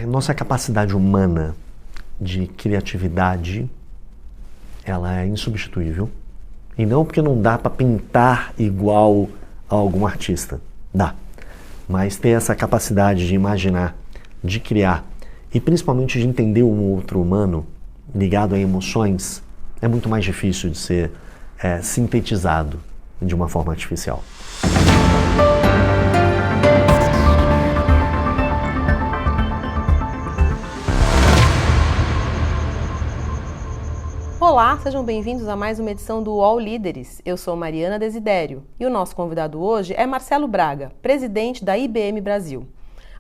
nossa capacidade humana de criatividade, ela é insubstituível. E não porque não dá para pintar igual a algum artista. Dá. Mas ter essa capacidade de imaginar, de criar e principalmente de entender um outro humano ligado a emoções é muito mais difícil de ser sintetizado de uma forma artificial. Olá, sejam bem-vindos a mais uma edição do UOL Líderes. Eu sou Mariana Desidério e o nosso convidado hoje é Marcelo Braga, presidente da IBM Brasil.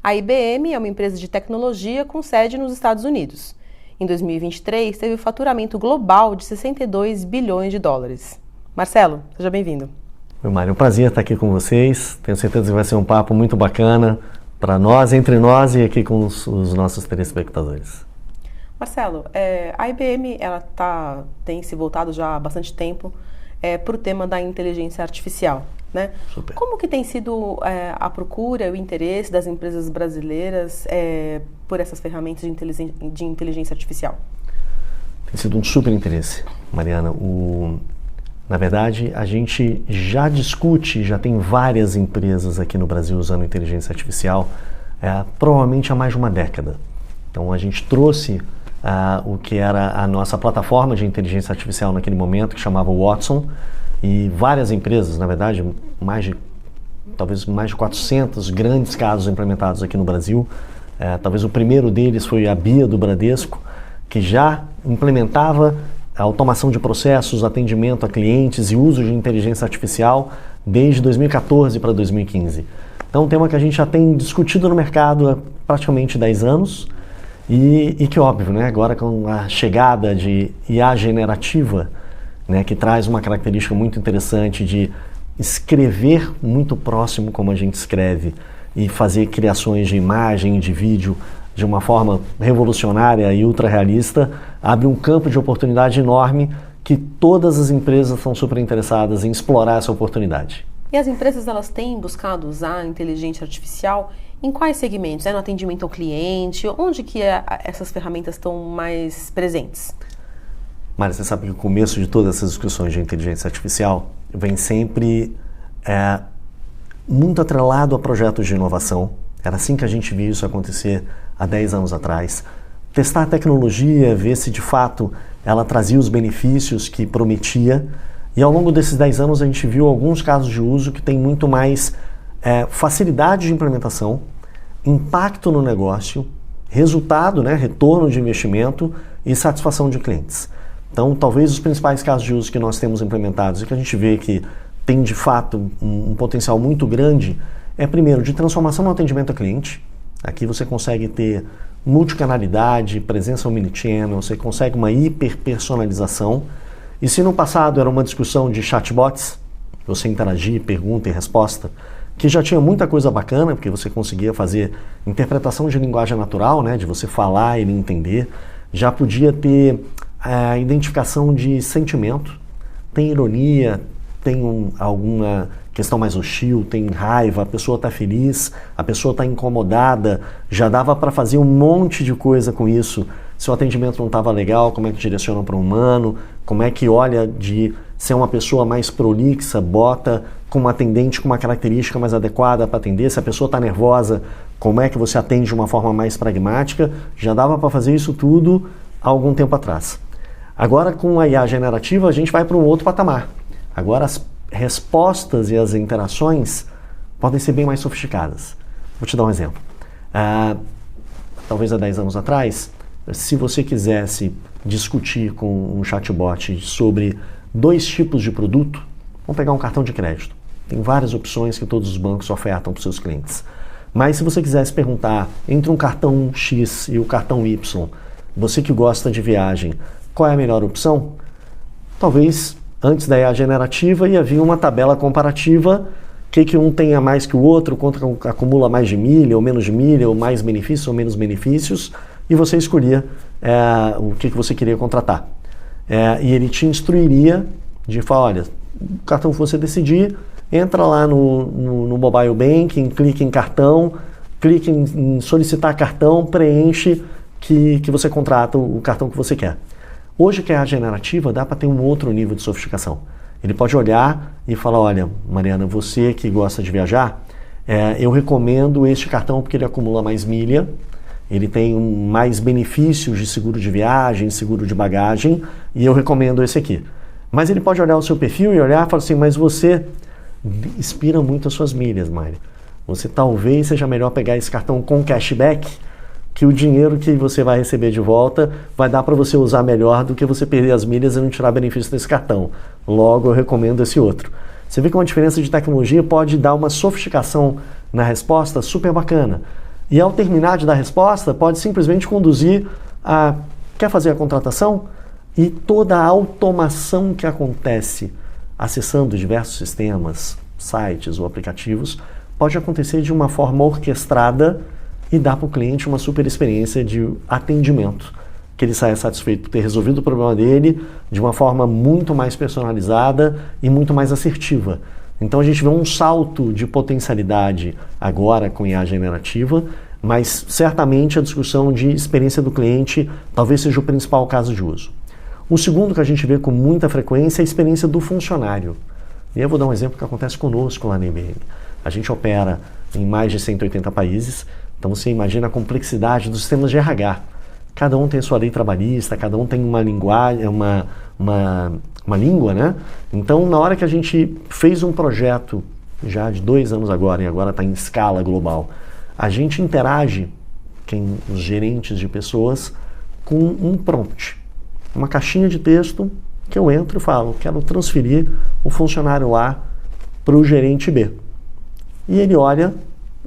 A IBM é uma empresa de tecnologia com sede nos Estados Unidos. Em 2023, teve o faturamento global de 62 bilhões de dólares. Marcelo, seja bem-vindo. Oi, Mário, é um prazer estar aqui com vocês. Tenho certeza que vai ser um papo muito bacana para nós, entre nós e aqui com os nossos telespectadores. Marcelo, a IBM tem se voltado já há bastante tempo para o tema da inteligência artificial, né? Super. Como que tem sido a procura e o interesse das empresas brasileiras por essas ferramentas de inteligência artificial? Tem sido um super interesse, Mariana. Na verdade, a gente já discute, já tem várias empresas aqui no Brasil usando inteligência artificial, provavelmente há mais de uma década. Então a gente trouxe o que era a nossa plataforma de inteligência artificial naquele momento, que chamava Watson, e várias empresas, na verdade, talvez mais de 400 grandes casos implementados aqui no Brasil. Talvez o primeiro deles foi a Bia do Bradesco, que já implementava a automação de processos, atendimento a clientes e uso de inteligência artificial desde 2014 para 2015. Então, é um tema que a gente já tem discutido no mercado há praticamente 10 anos, e que óbvio, né, agora com a chegada de IA generativa, né, que traz uma característica muito interessante de escrever muito próximo como a gente escreve e fazer criações de imagem e de vídeo de uma forma revolucionária e ultra realista, abre um campo de oportunidade enorme que todas as empresas estão super interessadas em explorar essa oportunidade. E as empresas, elas têm buscado usar a inteligência artificial em quais segmentos? No atendimento ao cliente? Onde que essas ferramentas estão mais presentes? Mário, você sabe que o começo de todas essas discussões de inteligência artificial vem sempre muito atrelado a projetos de inovação. Era assim que a gente viu isso acontecer há 10 anos atrás. Testar a tecnologia, ver se de fato ela trazia os benefícios que prometia. E ao longo desses 10 anos a gente viu alguns casos de uso que tem muito mais facilidade de implementação, impacto no negócio, resultado, né, retorno de investimento e satisfação de clientes. Então, talvez os principais casos de uso que nós temos implementados e que a gente vê que tem de fato um potencial muito grande primeiro, de transformação no atendimento ao cliente. Aqui você consegue ter multicanalidade, presença omnichannel, você consegue uma hiperpersonalização. E se no passado era uma discussão de chatbots, você interagir, pergunta e resposta, que já tinha muita coisa bacana, porque você conseguia fazer interpretação de linguagem natural, né, de você falar e ele entender, já podia ter a identificação de sentimento, tem ironia, tem alguma questão mais hostil, tem raiva, a pessoa está feliz, a pessoa está incomodada, já dava para fazer um monte de coisa com isso. Se o atendimento não estava legal, como é que direciona para um humano, como é que olha de ser uma pessoa mais prolixa, bota com uma atendente com uma característica mais adequada para atender, se a pessoa está nervosa, como é que você atende de uma forma mais pragmática, já dava para fazer isso tudo há algum tempo atrás. Agora com a IA generativa a gente vai para um outro patamar. Agora as respostas e as interações podem ser bem mais sofisticadas. Vou te dar um exemplo. Talvez há 10 anos atrás, se você quisesse discutir com um chatbot sobre 2 tipos de produto, vamos pegar um cartão de crédito. Tem várias opções que todos os bancos ofertam para os seus clientes. Mas se você quisesse perguntar entre um cartão X e o cartão Y, você que gosta de viagem, qual é a melhor opção? Talvez antes da IA generativa ia vir uma tabela comparativa, que um tem a mais que o outro, quanto acumula mais de milha ou menos de milha, ou mais benefícios ou menos benefícios, e você escolhia o que você queria contratar. E ele te instruiria de falar, olha, o cartão que você decidir, entra lá no Mobile Banking, clica em cartão, clique em solicitar cartão, preenche que você contrata o cartão que você quer. Hoje, que é a generativa, dá para ter um outro nível de sofisticação. Ele pode olhar e falar, olha, Mariana, você que gosta de viajar, eu recomendo este cartão porque ele acumula mais milha, ele tem mais benefícios de seguro de viagem, seguro de bagagem, e eu recomendo esse aqui. Mas ele pode olhar o seu perfil e olhar e falar assim, mas você expira muito as suas milhas, Mari. Você talvez seja melhor pegar esse cartão com cashback, que o dinheiro que você vai receber de volta vai dar para você usar melhor do que você perder as milhas e não tirar benefício desse cartão. Logo, eu recomendo esse outro. Você vê que uma diferença de tecnologia pode dar uma sofisticação na resposta super bacana. E ao terminar de dar a resposta, pode simplesmente conduzir a... Quer fazer a contratação? E toda a automação que acontece acessando diversos sistemas, sites ou aplicativos, pode acontecer de uma forma orquestrada e dar para o cliente uma super experiência de atendimento, que ele saia satisfeito por ter resolvido o problema dele de uma forma muito mais personalizada e muito mais assertiva. Então a gente vê um salto de potencialidade agora com IA generativa, mas certamente a discussão de experiência do cliente talvez seja o principal caso de uso. O segundo que a gente vê com muita frequência é a experiência do funcionário. E eu vou dar um exemplo que acontece conosco lá na IBM. A gente opera em mais de 180 países, então você imagina a complexidade dos sistemas de RH. Cada um tem a sua lei trabalhista, cada um tem uma linguagem, uma língua, né? Então, na hora que a gente fez um projeto, já de 2 anos agora, e agora está em escala global, a gente interage, os gerentes de pessoas, com um prompt. Uma caixinha de texto que eu entro e falo, quero transferir o funcionário A para o gerente B. E ele olha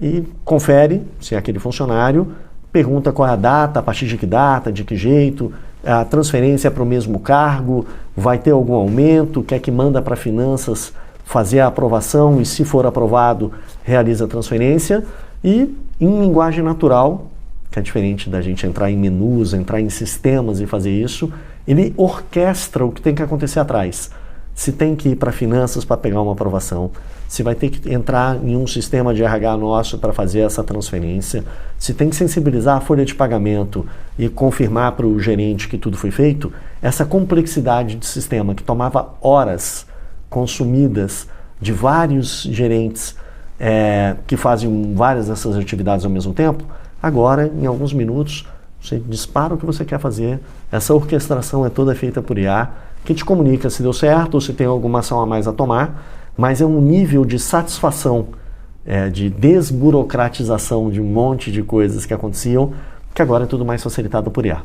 e confere se é aquele funcionário, pergunta qual é a data, a partir de que data, de que jeito, a transferência é para o mesmo cargo, vai ter algum aumento, quer que manda para finanças fazer a aprovação e, se for aprovado, realiza a transferência. E em linguagem natural, que é diferente da gente entrar em menus, entrar em sistemas e fazer isso, ele orquestra o que tem que acontecer atrás. Se tem que ir para finanças para pegar uma aprovação, se vai ter que entrar em um sistema de RH nosso para fazer essa transferência, se tem que sensibilizar a folha de pagamento e confirmar para o gerente que tudo foi feito, essa complexidade de sistema que tomava horas consumidas de vários gerentes que fazem várias dessas atividades ao mesmo tempo, agora, em alguns minutos, você dispara o que você quer fazer, essa orquestração é toda feita por IA, que te comunica se deu certo ou se tem alguma ação a mais a tomar, mas é um nível de satisfação, de desburocratização de um monte de coisas que aconteciam, que agora é tudo mais facilitado por IA.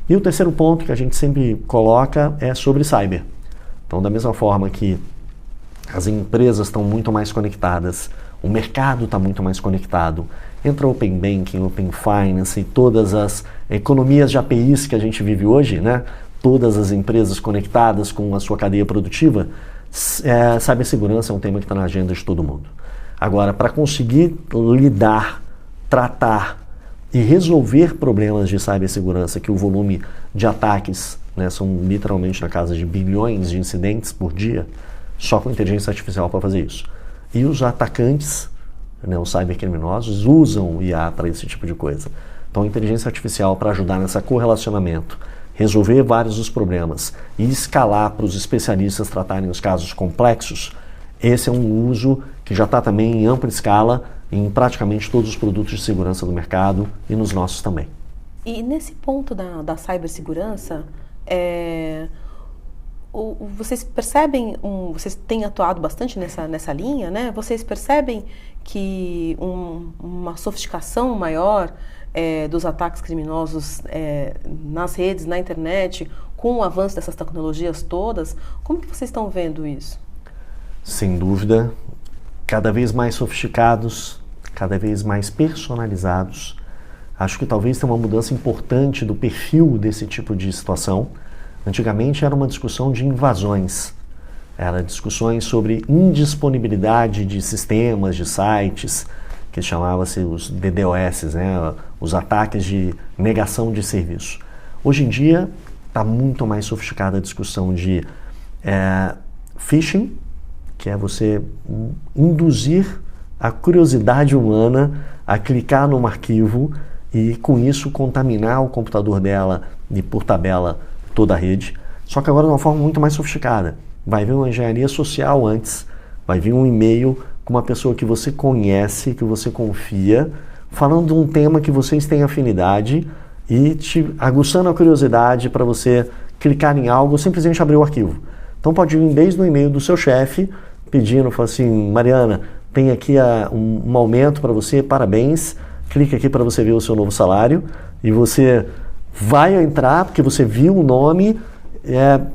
E o terceiro ponto que a gente sempre coloca é sobre cyber. Então, da mesma forma que as empresas estão muito mais conectadas, o mercado está muito mais conectado, entra Open Banking, Open Finance e todas as economias de APIs que a gente vive hoje, né? Todas as empresas conectadas com a sua cadeia produtiva, cibersegurança é um tema que está na agenda de todo mundo. Agora, para conseguir lidar, tratar e resolver problemas de cibersegurança, que o volume de ataques, né, são literalmente na casa de bilhões de incidentes por dia, só com inteligência artificial para fazer isso. E os atacantes, né, os cybercriminosos, usam o IA para esse tipo de coisa. Então, a inteligência artificial para ajudar nesse correlacionamento, resolver vários dos problemas e escalar para os especialistas tratarem os casos complexos, esse é um uso que já está também em ampla escala em praticamente todos os produtos de segurança do mercado e nos nossos também. E nesse ponto da cibersegurança, vocês percebem, vocês têm atuado bastante nessa linha, né? Vocês percebem que uma sofisticação maior dos ataques criminosos nas redes, na internet, com o avanço dessas tecnologias todas, como que vocês estão vendo isso? Sem dúvida, cada vez mais sofisticados, cada vez mais personalizados. Acho que talvez tenha uma mudança importante do perfil desse tipo de situação. Antigamente era uma discussão de invasões, era discussões sobre indisponibilidade de sistemas, de sites, que chamava-se os DDoS, né? Os ataques de negação de serviço. Hoje em dia está muito mais sofisticada a discussão de phishing, que é você induzir a curiosidade humana a clicar num arquivo e com isso contaminar o computador dela e por tabela toda a rede, só que agora de uma forma muito mais sofisticada. Vai vir uma engenharia social antes, vai vir um e-mail com uma pessoa que você conhece, que você confia, falando de um tema que vocês têm afinidade e te aguçando a curiosidade para você clicar em algo ou simplesmente abrir o arquivo. Então pode vir desde o e-mail do seu chefe, pedindo, fala assim, Mariana, tem aqui um aumento para você, parabéns, clica aqui para você ver o seu novo salário, e você vai entrar porque você viu o nome,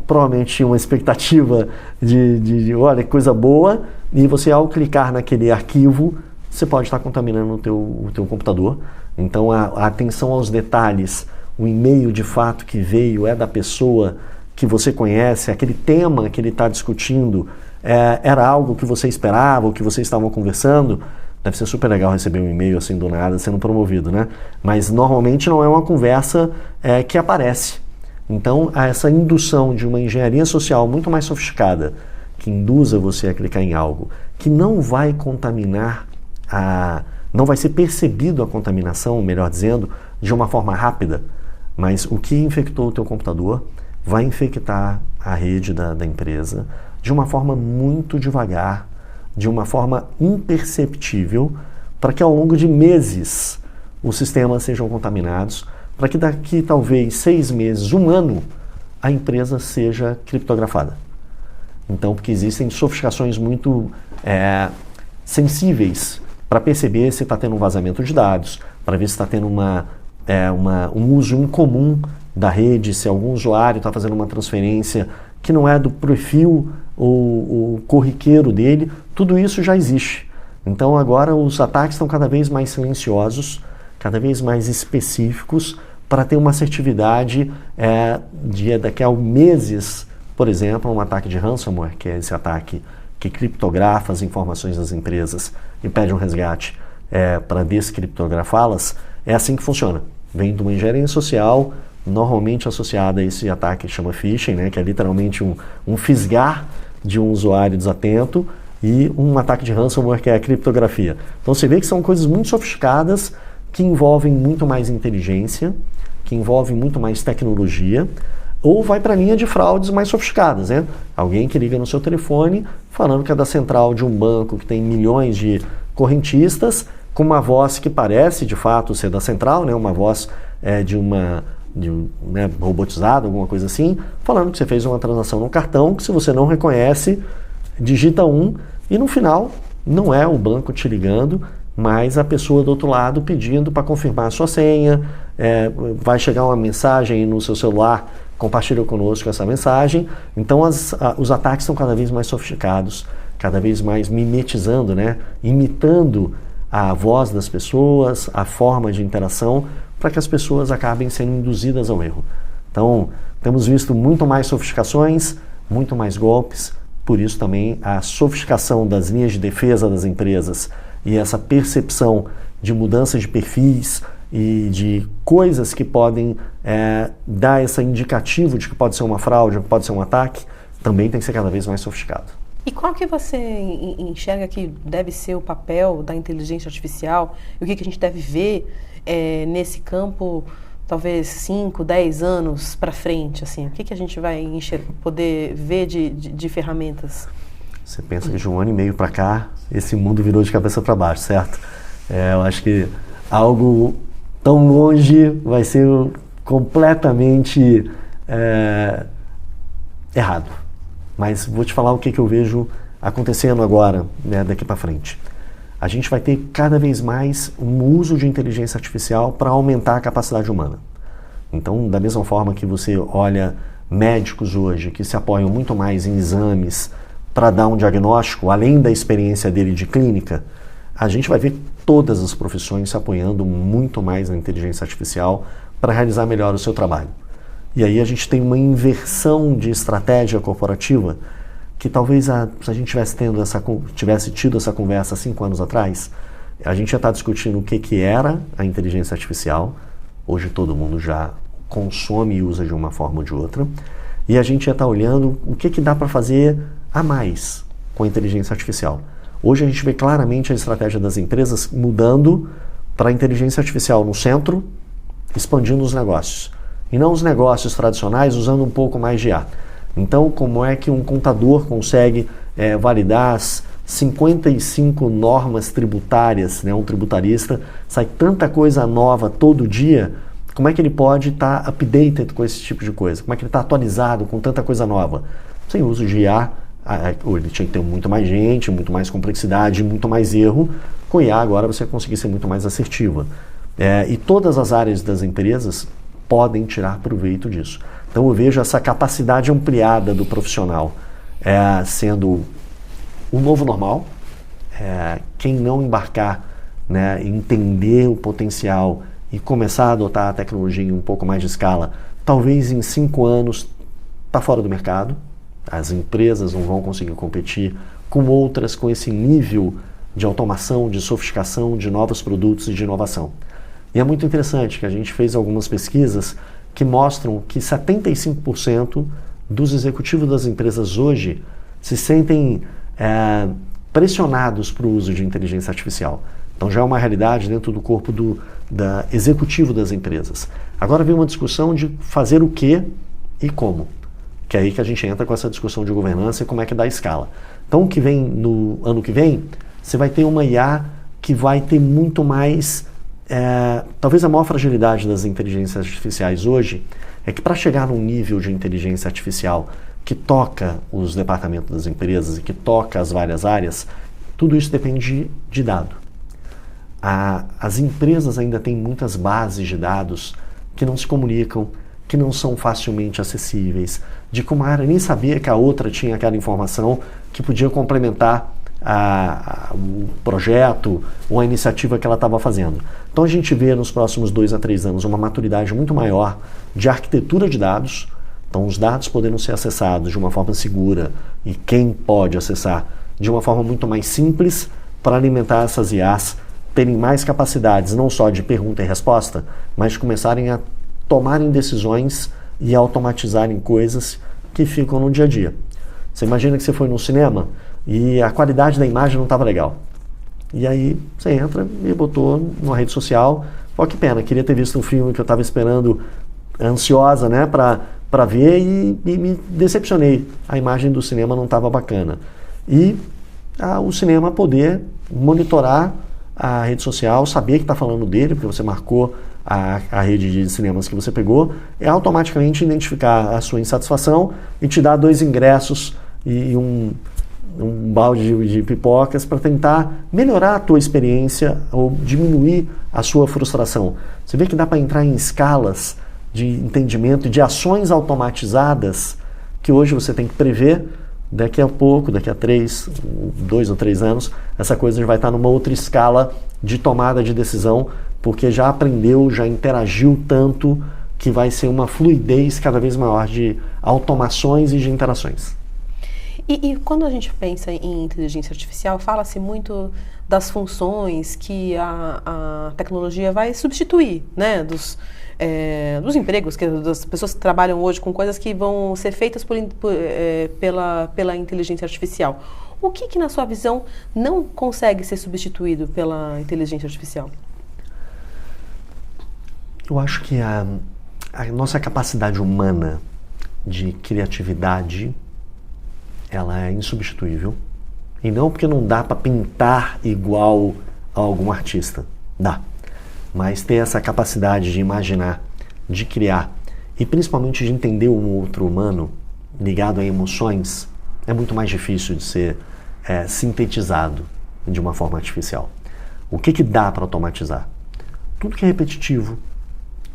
provavelmente uma expectativa de olha, que coisa boa, e você ao clicar naquele arquivo, você pode estar contaminando o teu computador. Então a atenção aos detalhes, o e-mail de fato que veio é da pessoa que você conhece, aquele tema que ele está discutindo era algo que você esperava, ou que vocês estavam conversando. Deve ser super legal receber um e-mail assim do nada sendo promovido, né? Mas normalmente não é uma conversa que aparece. Então, essa indução de uma engenharia social muito mais sofisticada, que induza você a clicar em algo, que não vai contaminar, não vai ser percebido a contaminação, melhor dizendo, de uma forma rápida, mas o que infectou o teu computador vai infectar a rede da empresa de uma forma muito devagar, de uma forma imperceptível, para que ao longo de meses os sistemas sejam contaminados, para que daqui talvez 6 meses, 1 ano, a empresa seja criptografada. Então, porque existem sofisticações muito sensíveis para perceber se está tendo um vazamento de dados, para ver se está tendo um uso incomum da rede, se algum usuário está fazendo uma transferência que não é do perfil ou corriqueiro dele, tudo isso já existe. Então agora os ataques estão cada vez mais silenciosos, cada vez mais específicos, para ter uma assertividade daqui a meses, por exemplo, um ataque de ransomware, que é esse ataque que criptografa as informações das empresas e pede um resgate para descriptografá-las, é assim que funciona. Vem de uma engenharia social, normalmente associada a esse ataque que chama phishing, né, que é literalmente um fisgar de um usuário desatento, e um ataque de ransomware, que é a criptografia. Então você vê que são coisas muito sofisticadas, que envolvem muito mais inteligência, que envolvem muito mais tecnologia, ou vai para a linha de fraudes mais sofisticadas, né? Alguém que liga no seu telefone falando que é da central de um banco que tem milhões de correntistas, com uma voz que parece de fato ser da central, né? Uma voz robotizado, alguma coisa assim, falando que você fez uma transação no cartão, que se você não reconhece, digita 1, e no final não é o banco te ligando, mas a pessoa do outro lado pedindo para confirmar a sua senha, vai chegar uma mensagem no seu celular, compartilha conosco essa mensagem. Então os ataques são cada vez mais sofisticados, cada vez mais mimetizando, né? Imitando a voz das pessoas, a forma de interação, para que as pessoas acabem sendo induzidas ao erro. Então, temos visto muito mais sofisticações, muito mais golpes, por isso também a sofisticação das linhas de defesa das empresas e essa percepção de mudanças de perfis e de coisas que podem dar esse indicativo de que pode ser uma fraude, que pode ser um ataque, também tem que ser cada vez mais sofisticado. E qual que você enxerga que deve ser o papel da inteligência artificial e o que a gente deve ver nesse campo, talvez 5, 10 anos para frente? Assim, o que a gente vai poder ver de ferramentas? Você pensa que de 1 ano e meio para cá, esse mundo virou de cabeça para baixo, certo? Eu acho que algo tão longe vai ser completamente errado. Mas vou te falar o que eu vejo acontecendo agora, né, daqui para frente. A gente vai ter cada vez mais um uso de inteligência artificial para aumentar a capacidade humana. Então, da mesma forma que você olha médicos hoje que se apoiam muito mais em exames para dar um diagnóstico, além da experiência dele de clínica, a gente vai ver todas as profissões se apoiando muito mais na inteligência artificial para realizar melhor o seu trabalho. E aí a gente tem uma inversão de estratégia corporativa que talvez se a gente tivesse tido essa conversa 5 anos atrás, a gente já está discutindo o que era a inteligência artificial. Hoje todo mundo já consome e usa de uma forma ou de outra. E a gente já está olhando o que dá para fazer a mais com a inteligência artificial. Hoje a gente vê claramente a estratégia das empresas mudando para a inteligência artificial no centro, expandindo os negócios. E não os negócios tradicionais usando um pouco mais de IA. Então, como é que um contador consegue validar as 55 normas tributárias, né? Um tributarista, sai tanta coisa nova todo dia, como é que ele pode estar updated com esse tipo de coisa? Como é que ele está atualizado com tanta coisa nova? Sem uso de IA, ele tinha que ter muito mais gente, muito mais complexidade, muito mais erro. Com IA agora você consegue ser muito mais assertiva. E todas as áreas das empresas podem tirar proveito disso. Então eu vejo essa capacidade ampliada do profissional sendo o novo normal. Quem não embarcar, né, entender o potencial e começar a adotar a tecnologia em um pouco mais de escala, talvez em 5 anos está fora do mercado. As empresas não vão conseguir competir com outras com esse nível de automação, de sofisticação, de novos produtos e de inovação. E é muito interessante que a gente fez algumas pesquisas que mostram que 75% dos executivos das empresas hoje se sentem pressionados para o uso de inteligência artificial. Então já é uma realidade dentro do corpo do executivo das empresas. Agora vem uma discussão de fazer o que e como. Que é aí que a gente entra com essa discussão de governança e como é que dá a escala. Então no ano que vem, você vai ter uma IA que vai ter muito mais... talvez a maior fragilidade das inteligências artificiais hoje é que para chegar num nível de inteligência artificial que toca os departamentos das empresas e que toca as várias áreas, tudo isso depende de dado. As empresas ainda têm muitas bases de dados que não se comunicam, que não são facilmente acessíveis, de que uma área nem sabia que a outra tinha aquela informação que podia complementar o projeto ou a iniciativa que ela estava fazendo. Então a gente vê nos próximos 2 a 3 anos uma maturidade muito maior de arquitetura de dados. Então os dados podendo ser acessados de uma forma segura e quem pode acessar de uma forma muito mais simples para alimentar essas IAs terem mais capacidades não só de pergunta e resposta, mas de começarem a tomarem decisões e automatizarem coisas que ficam no dia a dia. Você imagina que você foi no cinema e a qualidade da imagem não estava legal. E aí você entra e botou numa rede social, pô, que pena, queria ter visto um filme que eu estava esperando ansiosa, né, para ver e me decepcionei. A imagem do cinema não estava bacana. E o cinema poder monitorar a rede social, saber que está falando dele, porque você marcou a rede de cinemas que você pegou, automaticamente identificar a sua insatisfação e te dar 2 ingressos e um balde de pipocas para tentar melhorar a tua experiência ou diminuir a sua frustração. Você vê que dá para entrar em escalas de entendimento e de ações automatizadas que hoje você tem que prever. Daqui a pouco, daqui a 2 ou 3 anos, essa coisa já vai estar numa outra escala de tomada de decisão, porque já aprendeu, já interagiu tanto que vai ser uma fluidez cada vez maior de automações e de interações. E quando a gente pensa em inteligência artificial, fala-se muito das funções que a tecnologia vai substituir, né, dos empregos, das pessoas que trabalham hoje com coisas que vão ser feitas pela inteligência artificial. O que, na sua visão, não consegue ser substituído pela inteligência artificial? Eu acho que a nossa capacidade humana de criatividade, ela é insubstituível. E não porque não dá para pintar igual a algum artista. Dá. Mas ter essa capacidade de imaginar, de criar e principalmente de entender um outro humano ligado a emoções é muito mais difícil de ser sintetizado de uma forma artificial. O que dá para automatizar? Tudo que é repetitivo,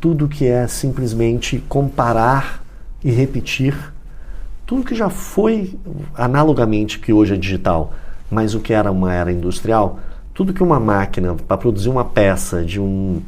tudo que é simplesmente comparar e repetir, tudo que já foi analogamente, que hoje é digital, mas o que era uma era industrial, tudo que uma máquina, para produzir uma peça de um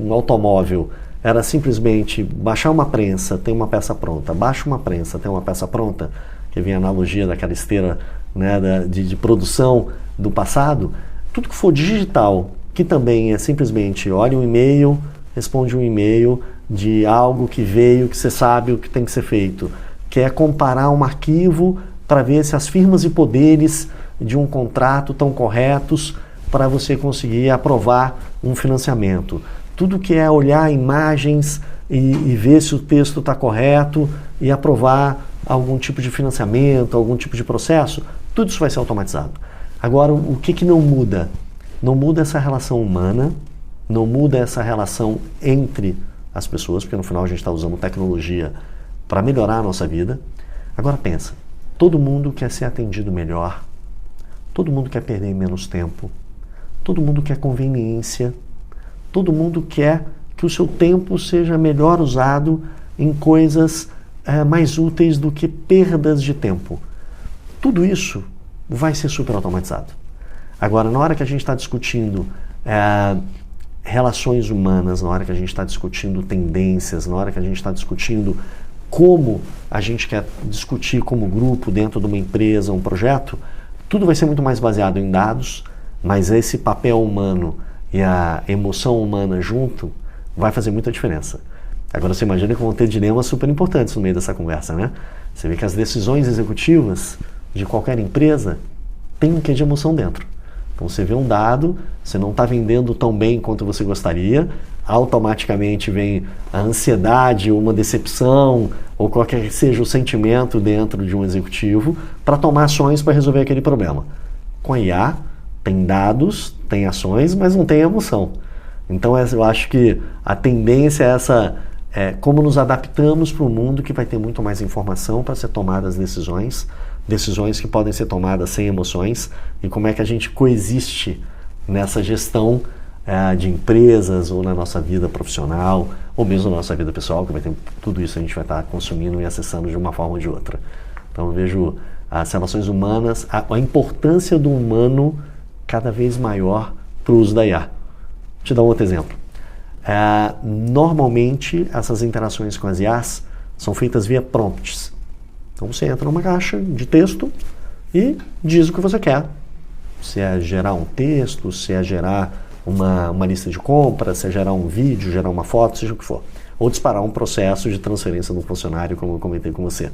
automóvel, era simplesmente baixar uma prensa, tem uma peça pronta, baixa uma prensa, tem uma peça pronta, que vem a analogia daquela esteira, né, de produção do passado, tudo que for digital, que também é simplesmente olha um e-mail, responde um e-mail de algo que veio, que você sabe o que tem que ser feito, que é comparar um arquivo para ver se as firmas e poderes de um contrato estão corretos para você conseguir aprovar um financiamento. Tudo que é olhar imagens e ver se o texto está correto e aprovar algum tipo de financiamento, algum tipo de processo, tudo isso vai ser automatizado. Agora, o que não muda? Não muda essa relação humana, não muda essa relação entre as pessoas, porque no final a gente está usando tecnologia para melhorar a nossa vida. Agora pensa, todo mundo quer ser atendido melhor, todo mundo quer perder menos tempo, todo mundo quer conveniência, todo mundo quer que o seu tempo seja melhor usado em coisas mais úteis do que perdas de tempo. Tudo isso vai ser super automatizado. Agora, na hora que a gente está discutindo relações humanas, na hora que a gente está discutindo tendências, na hora que a gente está discutindo como a gente quer discutir como grupo dentro de uma empresa, um projeto, tudo vai ser muito mais baseado em dados, mas esse papel humano e a emoção humana junto vai fazer muita diferença. Agora você imagina que vão ter dilemas super importantes no meio dessa conversa, né? Você vê que as decisões executivas de qualquer empresa têm um quê de emoção dentro. Então você vê um dado, você não está vendendo tão bem quanto você gostaria, automaticamente vem a ansiedade, uma decepção, ou qualquer que seja o sentimento dentro de um executivo para tomar ações para resolver aquele problema. Com a IA, tem dados, tem ações, mas não tem emoção. Então eu acho que a tendência é essa, como nos adaptamos para um mundo que vai ter muito mais informação para ser tomadas decisões que podem ser tomadas sem emoções, e como é que a gente coexiste nessa gestão de empresas ou na nossa vida profissional, ou mesmo na nossa vida pessoal, que vai ter tudo isso a gente vai estar consumindo e acessando de uma forma ou de outra. Então eu vejo as relações humanas, a importância do humano cada vez maior para o uso da IA. Vou te dar um outro exemplo. Normalmente essas interações com as IAs são feitas via prompts. Então você entra numa caixa de texto e diz o que você quer. Se é gerar um texto, se é gerar uma lista de compras, se é gerar um vídeo, gerar uma foto, seja o que for. Ou disparar um processo de transferência de um funcionário, como eu comentei com você.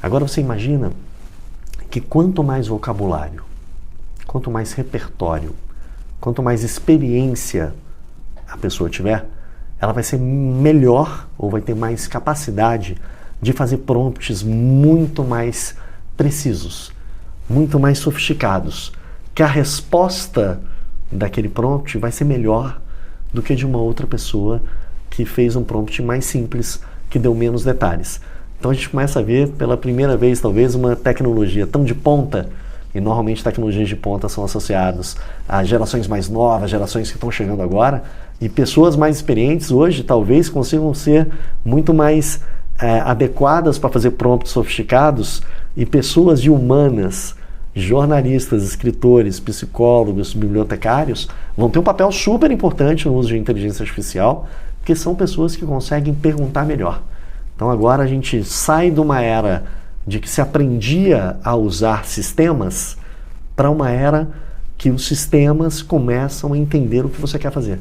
Agora você imagina que quanto mais vocabulário, quanto mais repertório, quanto mais experiência a pessoa tiver, ela vai ser melhor ou vai ter mais capacidade de fazer prompts muito mais precisos, muito mais sofisticados, que a resposta daquele prompt vai ser melhor do que de uma outra pessoa que fez um prompt mais simples, que deu menos detalhes. Então a gente começa a ver pela primeira vez talvez uma tecnologia tão de ponta, e normalmente tecnologias de ponta são associadas a gerações mais novas, gerações que estão chegando agora, e pessoas mais experientes hoje talvez consigam ser muito mais adequadas para fazer prompts sofisticados, e pessoas de humanas, jornalistas, escritores, psicólogos, bibliotecários, vão ter um papel super importante no uso de inteligência artificial, porque são pessoas que conseguem perguntar melhor. Então agora a gente sai de uma era de que se aprendia a usar sistemas para uma era que os sistemas começam a entender o que você quer fazer.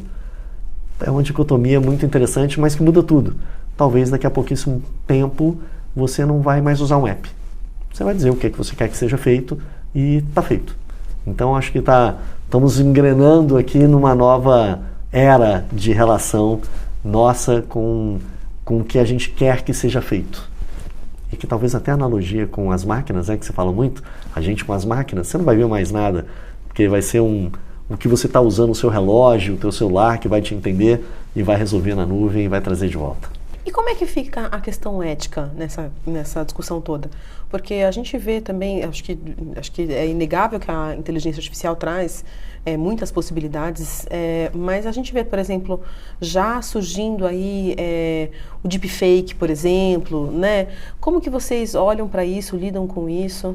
É uma dicotomia muito interessante, mas que muda tudo. Talvez daqui a pouquíssimo tempo você não vai mais usar um app. Você vai dizer o que você quer que seja feito e está feito. Então acho que estamos engrenando aqui numa nova era de relação nossa com o que a gente quer que seja feito. E que talvez até a analogia com as máquinas, que você fala muito, a gente com as máquinas, você não vai ver mais nada, porque vai ser o que você está usando, o seu relógio, o teu celular, que vai te entender e vai resolver na nuvem e vai trazer de volta. E como é que fica a questão ética nessa discussão toda? Porque a gente vê também, acho que é inegável que a inteligência artificial traz muitas possibilidades, mas a gente vê, por exemplo, já surgindo aí o deepfake, por exemplo, né? Como que vocês olham para isso, lidam com isso?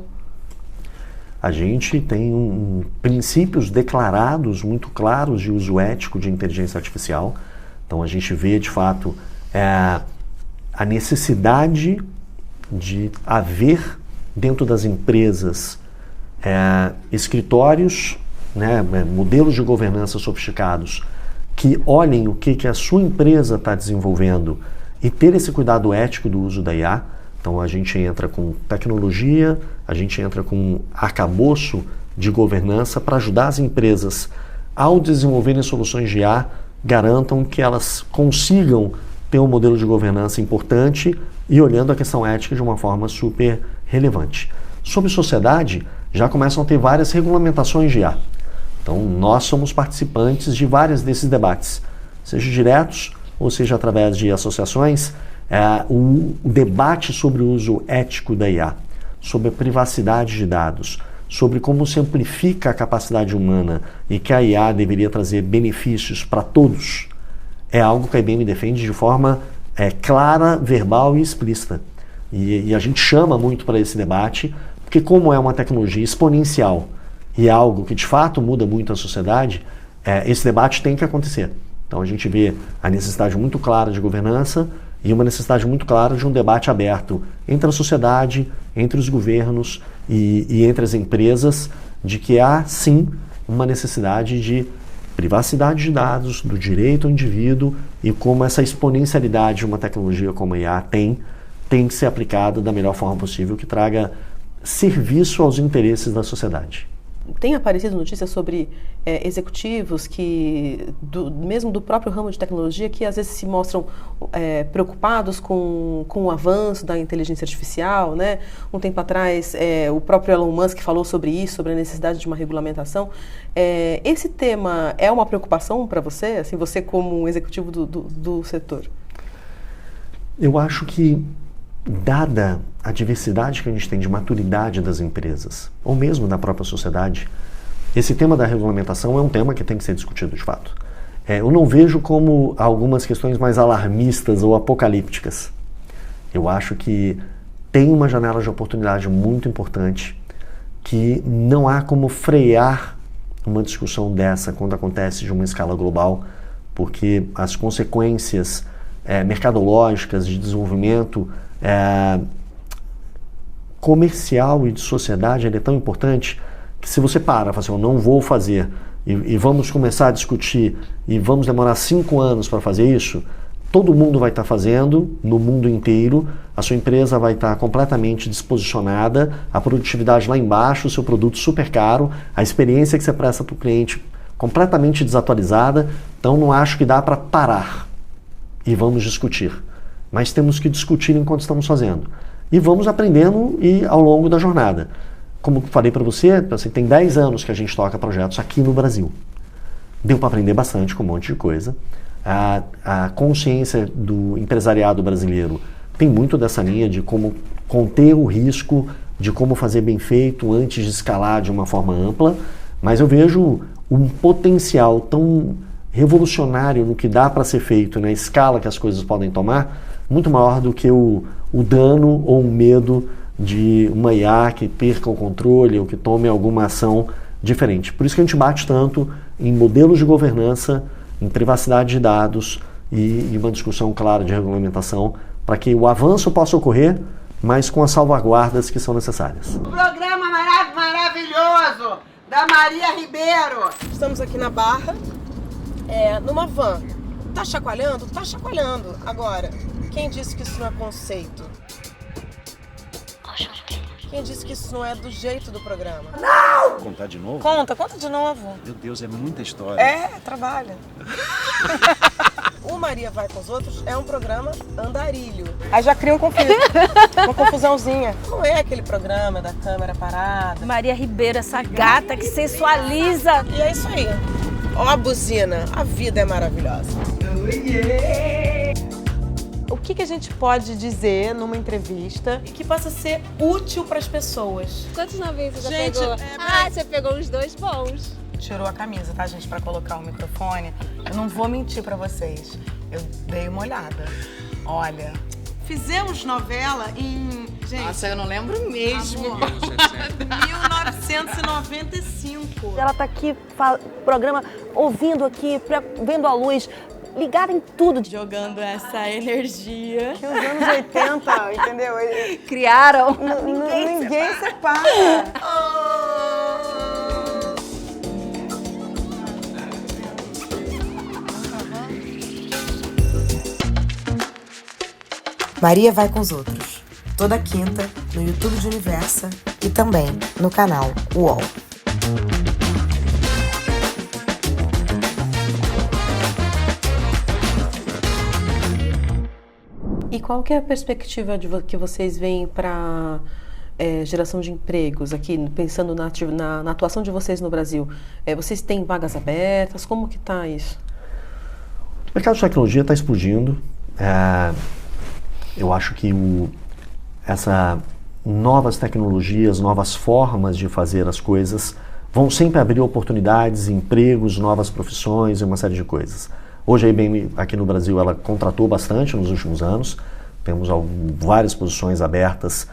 A gente tem princípios declarados muito claros de uso ético de inteligência artificial. Então a gente vê, de fato, a necessidade de haver dentro das empresas escritórios, modelos de governança sofisticados que olhem o que a sua empresa está desenvolvendo e ter esse cuidado ético do uso da IA. Então a gente entra com tecnologia, a gente entra com arcabouço de governança para ajudar as empresas, ao desenvolverem soluções de IA, garantam que elas consigam ter um modelo de governança importante e olhando a questão ética de uma forma super relevante. Sobre sociedade, já começam a ter várias regulamentações de IA. Então, nós somos participantes de vários desses debates, seja diretos ou seja através de associações, o debate sobre o uso ético da IA, sobre a privacidade de dados, sobre como se amplifica a capacidade humana e que a IA deveria trazer benefícios para todos, é algo que a IBM defende de forma clara, verbal e explícita. E a gente chama muito para esse debate, porque como é uma tecnologia exponencial e algo que de fato muda muito a sociedade, esse debate tem que acontecer. Então a gente vê a necessidade muito clara de governança e uma necessidade muito clara de um debate aberto entre a sociedade, entre os governos e entre as empresas, de que há sim uma necessidade de privacidade de dados, do direito ao indivíduo e como essa exponencialidade de uma tecnologia como a IA tem que ser aplicada da melhor forma possível, que traga serviço aos interesses da sociedade. Tem aparecido notícias sobre executivos que, mesmo do próprio ramo de tecnologia, que às vezes se mostram preocupados com o avanço da inteligência artificial, né? Um tempo atrás, o próprio Elon Musk falou sobre isso, sobre a necessidade de uma regulamentação. Esse tema é uma preocupação para você, assim, você como um executivo do setor? Eu acho que, dada a diversidade que a gente tem de maturidade das empresas, ou mesmo da própria sociedade, esse tema da regulamentação é um tema que tem que ser discutido de fato. Eu não vejo como algumas questões mais alarmistas ou apocalípticas. Eu acho que tem uma janela de oportunidade muito importante que não há como frear uma discussão dessa quando acontece de uma escala global, porque as consequências mercadológicas de desenvolvimento comercial e de sociedade é tão importante que se você para e fala assim, eu não vou fazer e vamos começar a discutir e vamos demorar 5 anos para fazer isso, todo mundo vai estar fazendo no mundo inteiro, a sua empresa vai estar completamente desposicionada, a produtividade lá embaixo, o seu produto super caro, a experiência que você presta para o cliente completamente desatualizada, então não acho que dá para parar e vamos discutir. Mas temos que discutir enquanto estamos fazendo. E vamos aprendendo ao longo da jornada. Como falei para você, tem 10 anos que a gente toca projetos aqui no Brasil. Deu para aprender bastante com um monte de coisa. A consciência do empresariado brasileiro tem muito dessa linha de como conter o risco, de como fazer bem feito antes de escalar de uma forma ampla. Mas eu vejo um potencial tão revolucionário no que dá para ser feito, na escala que as coisas podem tomar, muito maior do que o dano ou o medo de uma IA que perca o controle ou que tome alguma ação diferente. Por isso que a gente bate tanto em modelos de governança, em privacidade de dados e uma discussão clara de regulamentação para que o avanço possa ocorrer, mas com as salvaguardas que são necessárias. Programa maravilhoso da Maria Ribeiro. Estamos aqui na Barra, numa van. Tá chacoalhando? Tá chacoalhando. Agora, quem disse que isso não é conceito? Quem disse que isso não é do jeito do programa? Não! Contar de novo? Conta de novo. Meu Deus, é muita história. Trabalha. O Maria Vai com os Outros é um programa andarilho. Aí já cria um conflito, uma confusãozinha. Não é aquele programa da câmera parada. Maria Ribeiro, essa gata que sensualiza. E é isso aí. Ó a buzina, a vida é maravilhosa. O que a gente pode dizer numa entrevista que possa ser útil para as pessoas? Quantos novinhos você já Gente, pegou? Você pegou uns 2 bons. Tirou a camisa, tá, gente, para colocar o microfone. Eu não vou mentir para vocês. Eu dei uma olhada. Olha, Fizemos novela em... Gente, Nossa, eu não lembro mesmo. 1995. Ela tá aqui, programa, ouvindo aqui, vendo a luz, ligada em tudo. Jogando essa energia. Que os anos 80, entendeu? Criaram. Ninguém separa. Maria Vai com os Outros, toda quinta no YouTube de Universa e também no canal UOL. qual que é a perspectiva que vocês veem para geração de empregos aqui, pensando na atuação de vocês no Brasil? Vocês têm vagas abertas? Como que está isso? O mercado de tecnologia está explodindo. Eu acho que essas novas tecnologias, novas formas de fazer as coisas vão sempre abrir oportunidades, empregos, novas profissões e uma série de coisas. Hoje a IBM aqui no Brasil ela contratou bastante nos últimos anos. Temos várias posições abertas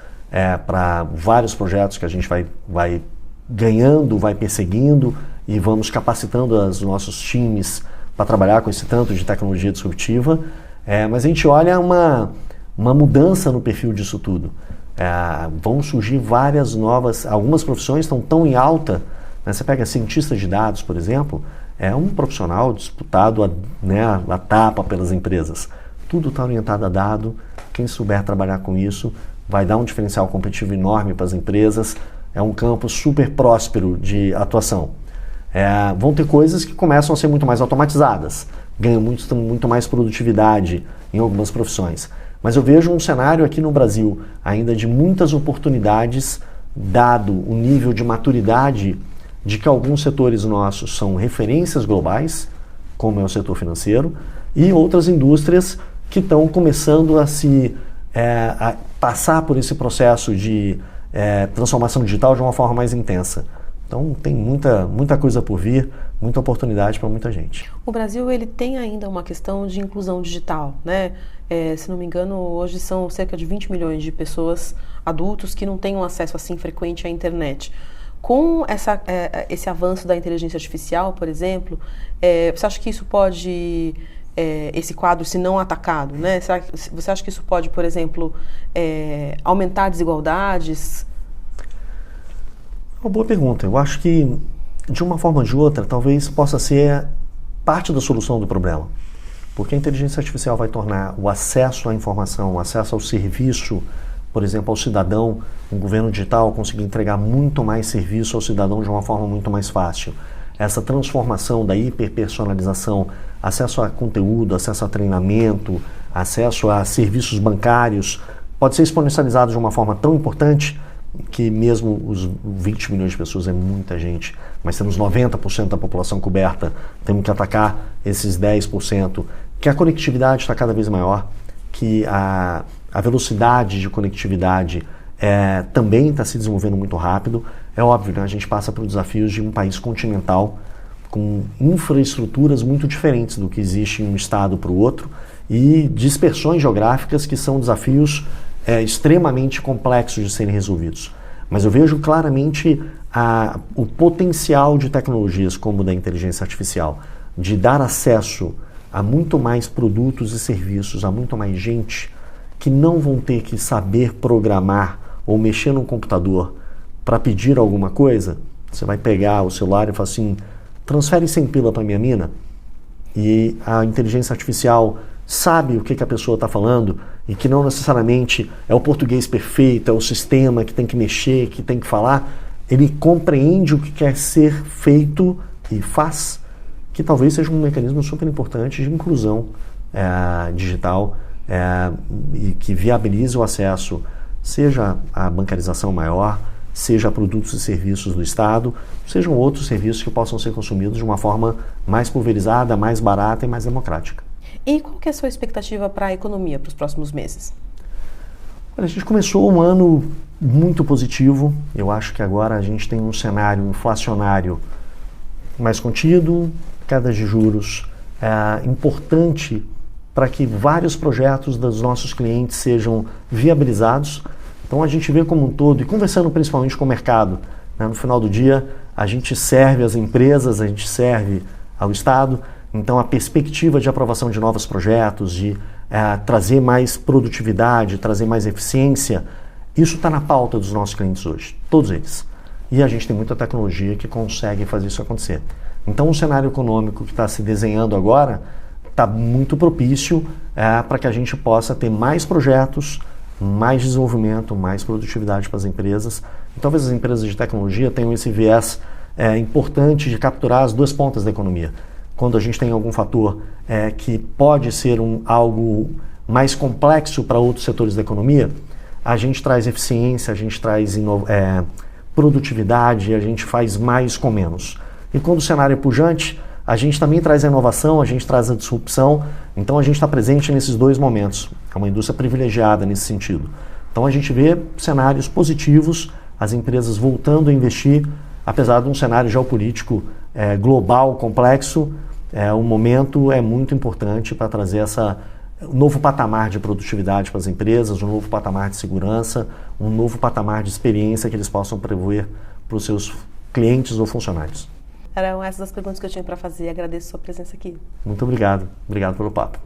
para vários projetos que a gente vai ganhando, vai perseguindo e vamos capacitando os nossos times para trabalhar com esse tanto de tecnologia disruptiva. Mas a gente olha uma mudança no perfil disso tudo. Vão surgir várias novas, algumas profissões estão tão em alta, né? Você pega cientista de dados, por exemplo, é um profissional disputado a tapa pelas empresas. Tudo está orientado a dado, quem souber trabalhar com isso vai dar um diferencial competitivo enorme para as empresas, é um campo super próspero de atuação. Vão ter coisas que começam a ser muito mais automatizadas, ganham muito mais produtividade em algumas profissões. Mas eu vejo um cenário aqui no Brasil ainda de muitas oportunidades, dado o nível de maturidade de que alguns setores nossos são referências globais, como é o setor financeiro, e outras indústrias que estão começando a passar por esse processo de transformação digital de uma forma mais intensa. Então tem muita coisa por vir, muita oportunidade para muita gente. O Brasil ele tem ainda uma questão de inclusão digital, né? Se não me engano, hoje são cerca de 20 milhões de pessoas, adultos, que não têm um acesso assim frequente à internet. Com esse avanço da inteligência artificial, por exemplo, você acha que isso pode, esse quadro, se não atacado, né? Você acha que isso pode, por exemplo, aumentar desigualdades? Uma boa pergunta. Eu acho que, de uma forma ou de outra, talvez possa ser parte da solução do problema. Porque a inteligência artificial vai tornar o acesso à informação, o acesso ao serviço, por exemplo, ao cidadão, um governo digital conseguir entregar muito mais serviço ao cidadão de uma forma muito mais fácil. Essa transformação da hiperpersonalização, acesso a conteúdo, acesso a treinamento, acesso a serviços bancários, pode ser exponencializado de uma forma tão importante que mesmo os 20 milhões de pessoas é muita gente, mas temos 90% da população coberta, temos que atacar esses 10%, que a conectividade está cada vez maior, que a velocidade de conectividade também está se desenvolvendo muito rápido. É óbvio, né? A gente passa por desafios de um país continental com infraestruturas muito diferentes do que existe em um estado para o outro e dispersões geográficas que são desafios extremamente complexos de serem resolvidos. Mas eu vejo claramente o potencial de tecnologias como da inteligência artificial, de dar acesso a muito mais produtos e serviços, a muito mais gente que não vão ter que saber programar ou mexer no computador para pedir alguma coisa. Você vai pegar o celular e falar assim, transfere 100 pila para minha mina, e a inteligência artificial sabe o que a pessoa está falando e que não necessariamente é o português perfeito, é o sistema que tem que mexer, que tem que falar. Ele compreende o que quer ser feito e faz, que talvez seja um mecanismo super importante de inclusão digital e que viabilize o acesso, seja a bancarização maior, seja a produtos e serviços do Estado, sejam outros serviços que possam ser consumidos de uma forma mais pulverizada, mais barata e mais democrática. E qual que é a sua expectativa para a economia para os próximos meses? Olha, a gente começou um ano muito positivo. Eu acho que agora a gente tem um cenário inflacionário mais contido, queda de juros importante para que vários projetos dos nossos clientes sejam viabilizados. Então a gente vê como um todo, e conversando principalmente com o mercado, né, no final do dia a gente serve as empresas, a gente serve ao Estado. Então a perspectiva de aprovação de novos projetos, de trazer mais produtividade, trazer mais eficiência, isso está na pauta dos nossos clientes hoje, todos eles. E a gente tem muita tecnologia que consegue fazer isso acontecer. Então o cenário econômico que está se desenhando agora está muito propício para que a gente possa ter mais projetos, mais desenvolvimento, mais produtividade para as empresas. E talvez as empresas de tecnologia tenham esse viés importante de capturar as duas pontas da economia. Quando a gente tem algum fator que pode ser algo mais complexo para outros setores da economia, a gente traz eficiência, a gente traz produtividade, a gente faz mais com menos. E quando o cenário é pujante, a gente também traz a inovação, a gente traz a disrupção, então a gente está presente nesses dois momentos. É uma indústria privilegiada nesse sentido. Então a gente vê cenários positivos, as empresas voltando a investir, apesar de um cenário geopolítico global, complexo, o momento é muito importante para trazer um novo patamar de produtividade para as empresas, um novo patamar de segurança, um novo patamar de experiência que eles possam prover para os seus clientes ou funcionários. Eram essas as perguntas que eu tinha para fazer. Agradeço a sua presença aqui. Muito obrigado. Obrigado pelo papo.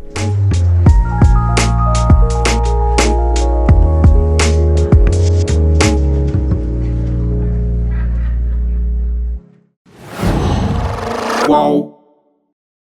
Qual?